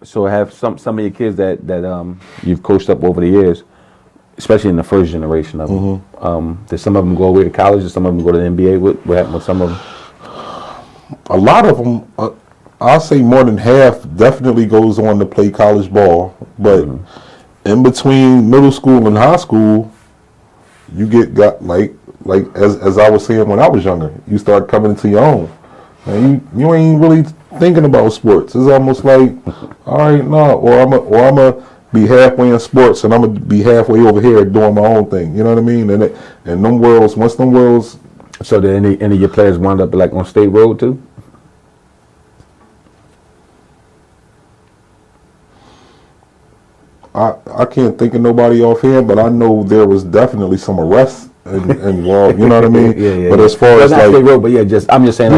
So have some of your kids that you've coached up over the years, especially in the first generation of them. Did some of them go away to college? Did some of them go to the NBA? What happened with some of them? A lot of them, I'll say more than half, definitely goes on to play college ball. But in between middle school and high school, you got like as I was saying when I was younger, you start coming into your own. And you ain't really thinking about sports. It's almost like, all right, no, or I'm a be halfway in sports and I'm gonna be halfway over here doing my own thing. You know what I mean? And them worlds, once them worlds. So did any of your players wind up like on State Road too? I can't think of nobody offhand, but I know there was definitely some arrests involved. You know what I mean? Yeah. But as far as not like State Road, but I'm just saying.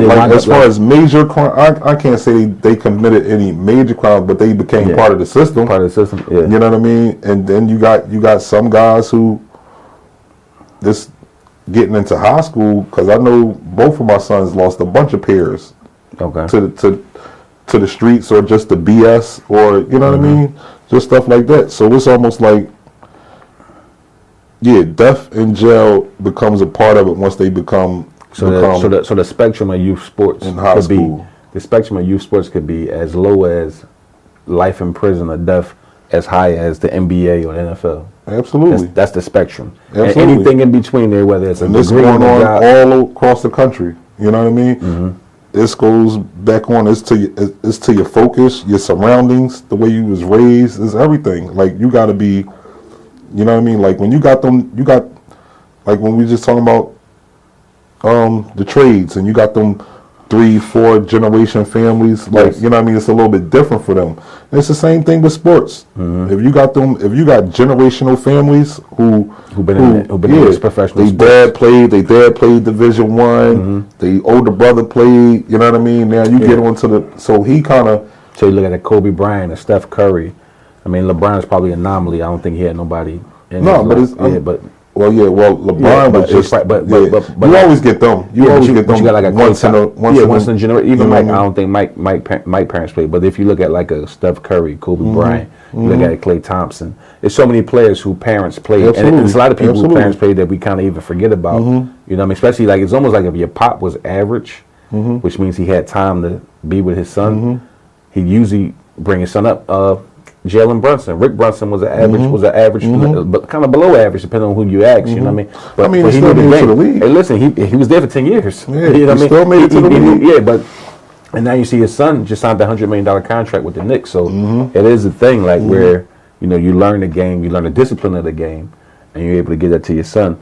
Like as far as major crime, I can't say they committed any major crimes, but they became part of the system. Part of the system. Yeah. You know what I mean? And then you got some guys who just getting into high school, because I know both of my sons lost a bunch of pairs. Okay. To the streets or just the BS or you know what I mean, just stuff like that. So it's almost like, death in jail becomes a part of it once they become. So the spectrum of youth sports in high school. The spectrum of youth sports could be as low as life in prison or death, as high as the NBA or the NFL. Absolutely, that's the spectrum. Absolutely. And anything in between there, whether it's and this going on all across the country. You know what I mean? This goes back on. It's to your focus, your surroundings, the way you was raised, is everything. Like you got to be, you know what I mean. Like when you got like when we just talking about the trades, and you got them 3-4 generation families. Like you know what I mean. It's a little bit different for them. And it's the same thing with sports. If you got generational families who've been in this professional sports. They dad played Division I. The older brother played. You know what I mean. Now you get onto so he kind of. So you look at a Kobe Bryant, a Steph Curry. I mean, LeBron is probably an anomaly. I don't think he had nobody. Well, LeBron was just. But you always get them. You got like a once in a generation. Even Mike, I don't think Mike parents played. But if you look at like a Steph Curry, Kobe Bryant, you look at Klay Thompson. There's so many players who parents played, and there's a lot of people who parents played that we kind of even forget about. You know what I mean? Especially like it's almost like if your pop was average, which means he had time to be with his son. He'd usually bring his son up. Jalen Brunson, Rick Brunson was an average, but kind of below average, depending on who you ask. You know what I mean? But he still made it to the league. Hey, listen, he was there for 10 years. Yeah, you know what I mean? Still made it to the league. And now you see his son just signed a $100 million contract with the Knicks. So it is a thing like where you learn the game, you learn the discipline of the game, and you're able to get that to your son.